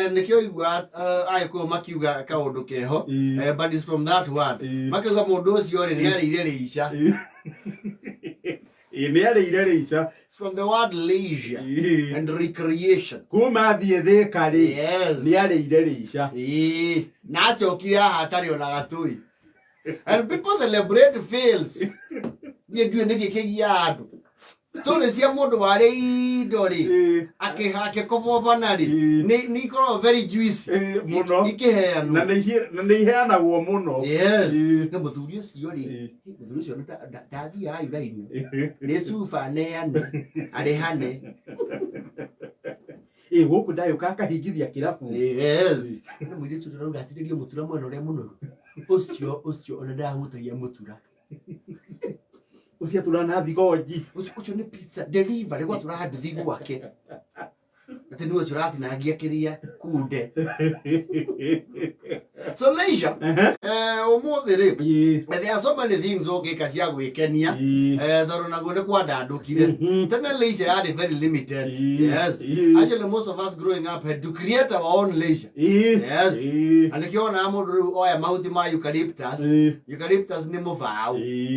Nikio igwa aiko makiuga kaundu keho but it's from that word. Makiuga mundu ucio ri niarire riica. It's from the word leisure and recreation. Kuma thie thika ri niarire riica. Na chokira hatari ona gatui. And people celebrate fails. Ye du niki kigia andu. Stories ya mundu wari idori ake kopo banari ni koro very juicy muno ikiheanu na ni heanagwo muno. Yes na muthuri ucio ri muthuri ucio ndathi ya iraini ni sufa neane ari hane guku ndayo kakahingithia kirabu. Yes na mwiri tu ndauga atiririo mutura mwena ure muno ucio ona ndahutagia mutura usia turana thigoji ucio ni pizza delivery gwa turahandi thigu wake ati niwe turati na ngia kiria kunde. So leisure umuthiri there are so many things okay kacia gwikenia thoro naguo ni kwandandukire tene leisure are very limited. Yes actually most of us growing up had to create our own leisure. Yes and kiona mundu oya mahuti ma eucalyptus ni muvau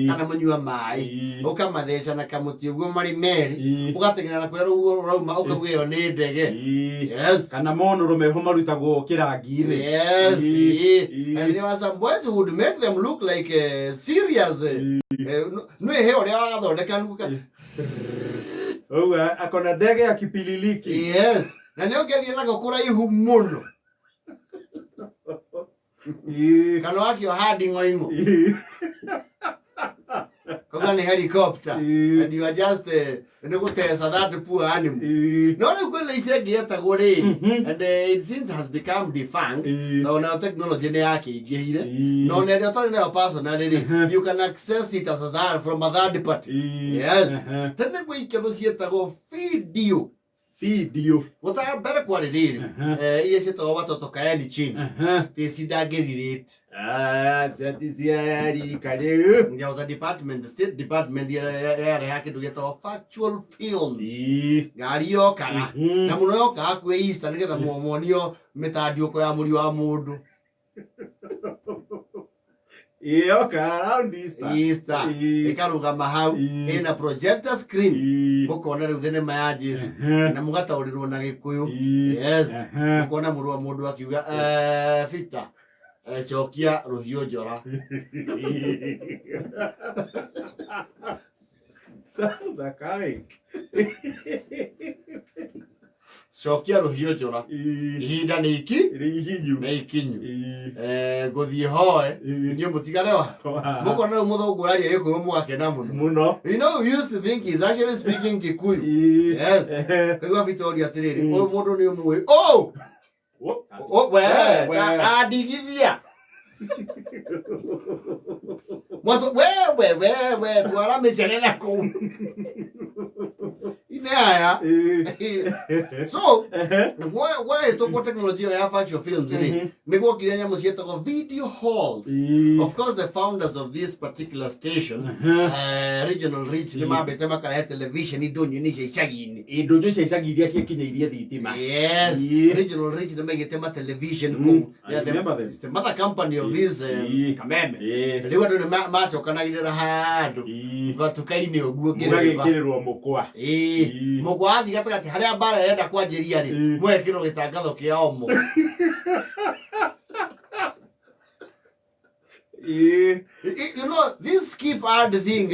kana munyua mai ukamatheca na kamuti uguo mari meri ugatengera na kwera urauma ukagweo ni ndege. Yes kana monuru meho marutagwo kirangi-ini. Yes and there were some boys who would make them look like serious no ehe oria wagathondeka nuka akona ndege ya kipililiki. Yes na nĩ ũngĩthiĩ nako kũraihu mũno kana wakĩoha nding'oing'o koga ni helicopter and you are just negutesa that poor animal. No no kwele isegietagwo ri and it seems has become defunct. So now technology ne yake igihire no ne ryo na personally you can access it as that from a third party. Yes tene kwe ikeno cietagwo video wata mbere kwa riri ile cietagwo watoto kaeni chini stesi dageririte that is yari kare. There was a department, the state department yake tugetwa factual films gario kana na muno yoka kwe Easter nigetha muomonio mitandiuko ya muri wa mundu around Easter ikarugama hau ina projector screen mukona riu thenema ya Jesu na mugataũrirwo na Gikuyu. Yes mukona muri wa mundu akiuga Fita chokia ruhio njora. Sasa kai chokia ruhio njora ihinda ni iki rihinyu na ikinyu guthie hoe nyo mutigane wa mukona muthungu aria Gikuyu mwakena muno. You know we used to think he's actually speaking Gikuyu. Yes kwa Victoria atiriri uyu mundu ni umwe adigithia mwato wewe twara michenena ku inaya so why to technology ya factual films niguo kirenya musietagwo video halls. Of course the founders of this particular station regional reach ni mabete makara television indonyo ni icagi-ini iria ciekinyeirie thitima. Yes regional reach ni megete television ku the mother company of this kameme riwa ndo macokanagirira handu batukaini uguo ngirerwo mukwa mugwa athi gatagati haria mbara yenda kwanjiria ri mwekiro gitangatho kia omo you know this skip ad thing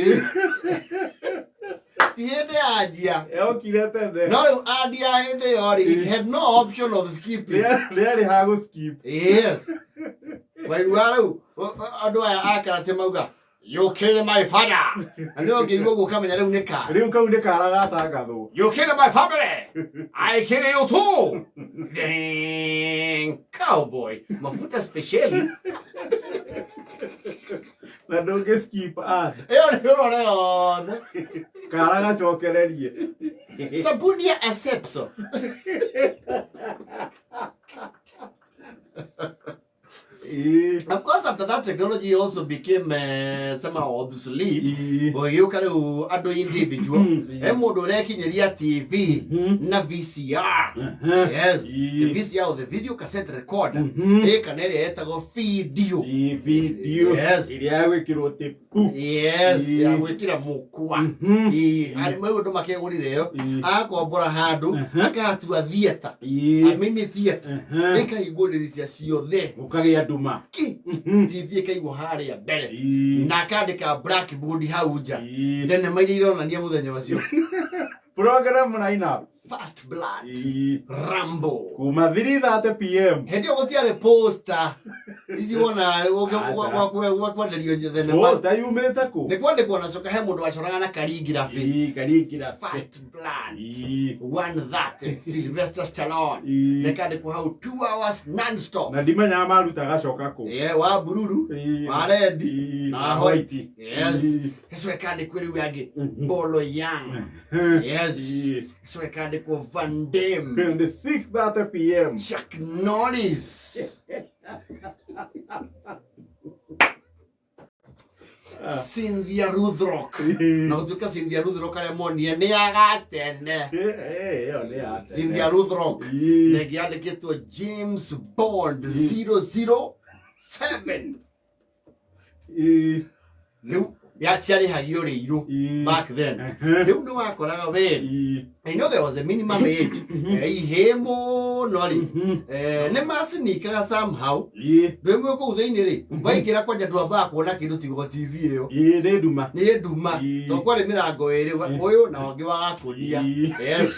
hende ajia okire tene no adia hende yori it had no option of skipping really hago skip. Yes why waru ando aya akarate mauga you kill my father and you give go kamenya riu ni ka riu kau ni kara gatangatho you kill my family I kill you too. Ding cowboy mafuta special na ndungi skip ad eyo ni rore kara gacokererie sabuni ya asepso. Of course, after that, technology also became somehow obsolete. But you can do individual. Emodo rekinyeria TV na VCR. Yes. The VCR, the video cassette recorder. Kanere etago video. Video. Yes. Iria gwikirwo tipu. Yes. Ya gwikira mukwa. Arimwe ndo makegurire yo. Akombora handu akahatua theater. Mini theater. Ikaiguriricia ciothe. Ukagia nduma. TV ikaigwo haria mbere. Na akandika blackboard hau nja. Then maire ironania muthenya wacio. Program line-up. First Blood. Rambo. Kuma 3:30 p.m. Hendio gutiare poster. Ici wona wakwanderio njethene. Poster yumete ku. Ni kwandikwo na coka he mundu wacoraga na calligraphy. Calligraphy. First Blood. 1:30. Sylvester Stallone. Nekandikwo hau 2 hours non-stop. Na ndimenya marutaga coka ku. Wa bururu, wa red, na white. Yes. Eso ekandikwo riu yangi Bolo Young. Yes. So ekandikwo Van Damme. And the 6:30 p.m. Chuck Norris. Cynthia Rothrock. Na utuka Cynthia Rothrock ale monie ni agatene. Cynthia Rothrock. Negiandikitwo James Bond 007. Riu yaciari hagio riiru back then. Riu no wakoraga we. I know there was a minimum age. Ihemo nori. Ne masinika somehow. Ndwemwe ko utheini ri. Baingira kwanja ndwamba kuona kindu tigo TV iyo. Ni nduma. Ni nduma. To kwari mirango iri uyu na ongi wa kuria. Yes.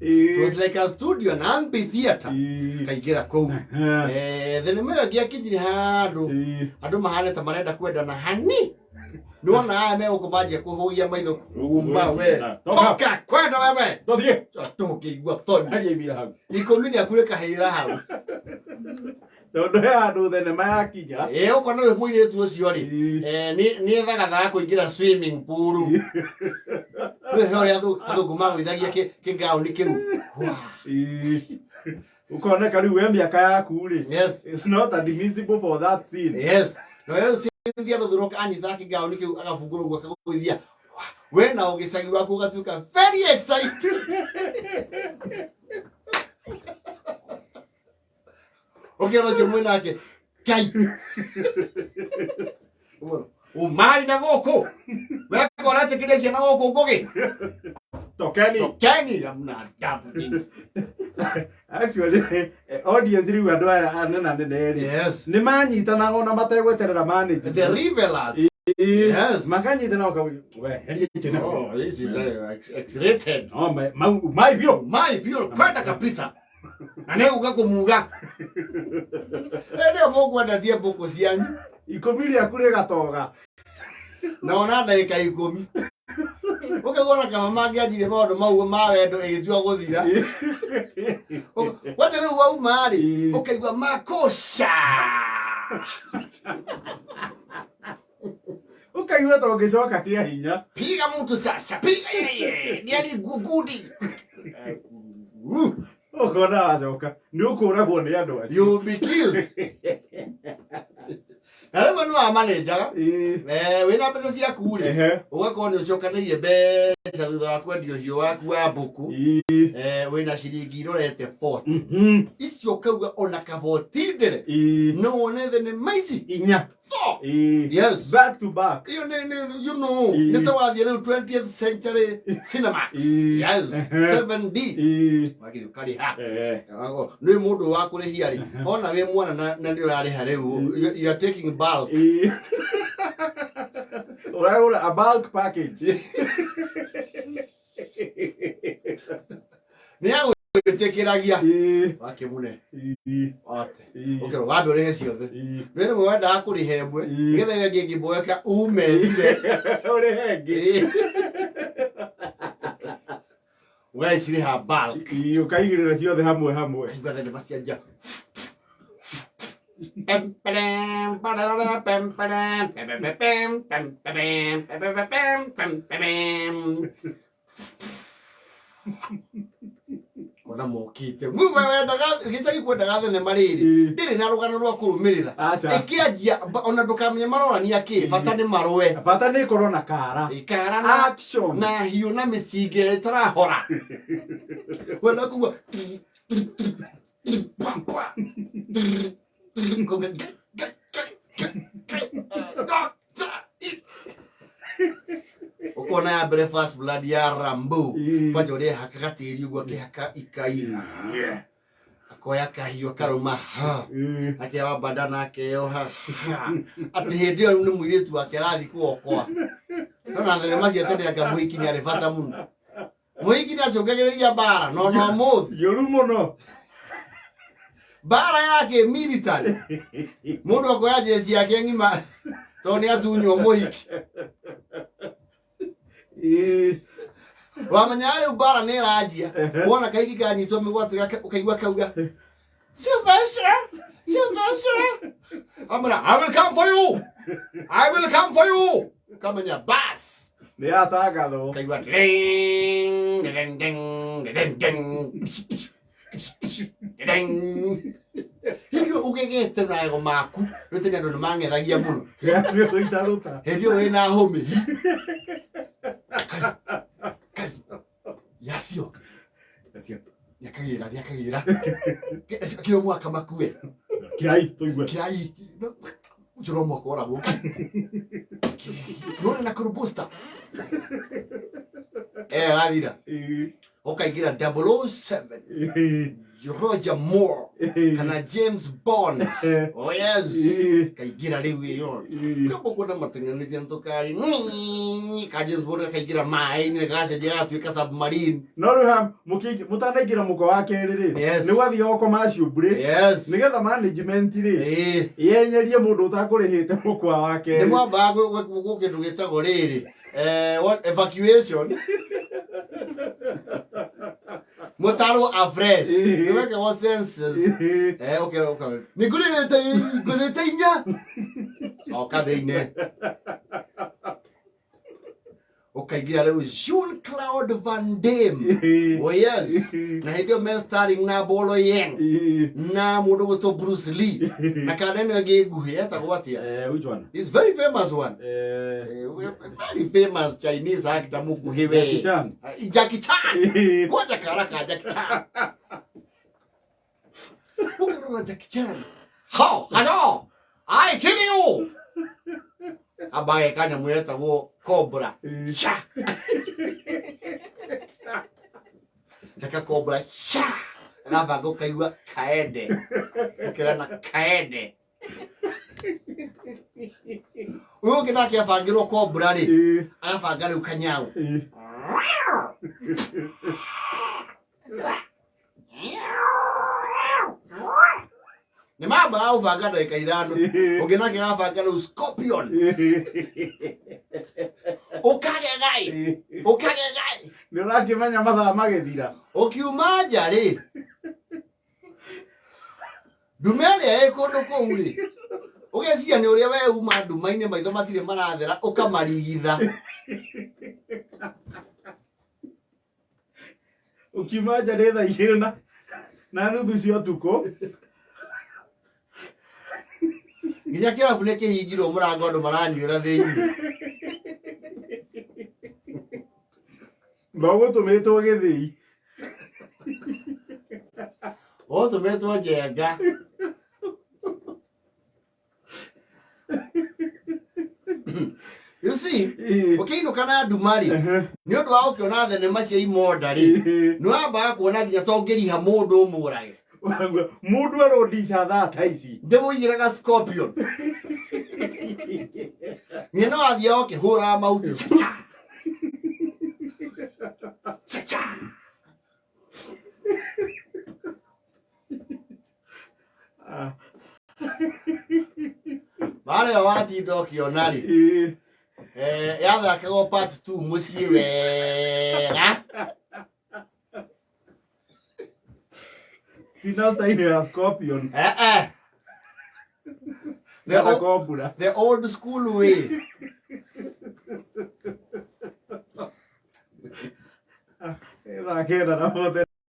It was like a studio, an amphitheater. Kaikira kou. Then me agia kinjiri handu. Andu mahane ta marenda kwenda na hani. Nuona aya me ukumaje kuhuia maitho kuma we. Toka kwenda wewe. Tothie. Toke igwa thoni. Ari mira hau. Ikomini akure kahira hau. Tondu he andu thenema yakinya. Ukona we muiretu ucio ri. Ni ethagathaga kuingira swimming pool. Hori athungu magwithagia kingauni kiu. Ukona riu we miaka yaku ri. Yes. It's not admissible for that scene. Yes. No yo Cynthia Rothrock anyita kingauni kiu agafungura gwa kagwithia. We na ugicagi waku gatuika very excited. Okay, no mwina ake. Kai. Umai na goko. We kora tekirecia na goko ngogi. Tokeni amna adabu. Actually, audience riu andu anena nene ri. Yes. Ni manyitana ona mategweterera manager. The revelers. Yes. Makanyitana okawe. Heri chene. Oh, this is X-rated. Oh, my view. My view. Kwenda kabisa. Ane ukakumuga. Ndio boku adatia boku cianyu. Ikomiri akure gatoga. Naona ndagika 10. Ukagona kama mangiajire maundu mau ma wendo igitua guthira. Wate riu wauma ri ukaigua makosha. Ukaigua to ngicoka kia hinya. Piga mtu sasa. Piga yeye. Ni ali gugudi. Ukona wacoka. Ni ukuragwo ni andu acio. You be killed. Alema no manager. Wina pesa cia kuri. Ugakorwo ni ucokanirie mbeca thutha wa kwendia ucio waku wa mbuku. Wina ciringi irorete 40. Icio kauga ona kaboti ndere. No one the maici inya. 4. Yes. Back to back. You know. Nita wathie riu 20th century cinemax. Yes. 7D. Wagiri kari ha. Ni mundu wa kurihia ri. Ona we mwana na ni urariha riu. You are taking bulk. Ura a bulk package. Ni yangu tekeragia. Wake mune. Ote. Okay, wabe urihe ciothe. Wena mwenda kurihe mwe. Ngetha wengi ngiboeka ume thire. Urihe ngi. We ciri ha bulk. Ukaigirira ciothe hamwe hamwe. Ngatha ni bacianja. kona mokite mwe wendaga gicagi kwendaga thenema riri ndiri na rugano rwa kurumirira ikianjia ona ndukamenya marorania ki bata ni marwe bata ni korona kara ikara na action na hiyo na micinge tarahora wala kuwa ukona ya breakfast blood ya Rambo pajo de haka tiri ugwa ke haka ikai akoya kahio karuma ha akewa badana akeo ha ati hindi yo ni muiritu wake rathi kuokwa nona thenema cia tene anga muhiki ni ari bata muno muhiki ni acungagiria bara no muthi yoru muno bara yake military mundu akoya jesi yake ngima toni atunywo muhiki wamanyare ubara ne rajia wona kaigi kanyitwo migwate ukaigwa kauga Sylvester amara I will come for you kamanya bas ne ataga tho kaigwa ding ding ding ding ding hikyo ugegete na ego maku rutene andu mangethagia muno ndio itaruta hendio wina home Yasio. Nyakagira. Kiro mwaka makue. Kirai toigwe. Kirai. Uchoro mwaka ora woki. None na kurubusta. Avira. Okaigira 007. Roger Moore. Kana James Bond. Oh yes. Kaigira riwi yo. Kapo kuna matenganizia ntokari. Ka James Bond kaigira mai ni gase dia tuika submarine. No ruham mutanagira muko wake riri. Ni wathi oko macio break. Yes. Nigetha management ri. Yenyerie mundu utakurihite mukwa wake. Ni mwamba gukindu gitagwo riri. What evacuation? Motaro afresh. You make what senses. Okay. Nigulete inja. Okadeine. Okaigira leo Jean Claude Van Damme. Oh yes. Na hiyo men starring na bolo yen. Na mudo goto Bruce Lee. Na kadene wage guhe atagwatia. Which one? It's very famous one. Very famous Chinese actor muguhewe. Jackie Chan. Ngoja karaka Jackie Chan. Ukaro Jackie Chan. How? Hello. I kill you. Abaye kanya mweta wo cobra. Sha. Naka cobra. Sha. Na vago kaiwa kaede. Kila na kaede. Uyo kina kia fangiro cobra ri. Afangare ukanyao. Ni maba au vagada ikaidano. Ogena kia fangare scorpion. Okage gai. Ni urakimenya mathaa magethira. Okiumaja ri. Dumere ekondo ko uri. Ugecia ni uria we uma ndumaine maitho matire marathera ukamarigitha. Ukimaja retha igirna na nuthu cio tuko. Nginya kira bune kihingirwo murango andu maranyuira thiini. Bawo tumetwo githii. Tumetwo jenga. You see, okay no kana ndumari ni undu wa ukiona thenema cia imoda ri ni wamba kuona nginya tongeriha mundu umurage mundu arondisa thata ici ndimuigiraga scorpion ni no athia okihura mauti Vale wati dokiona ri yathakago part 2 mucii wega Dinastyle ya scorpion. The old school way. Era que era la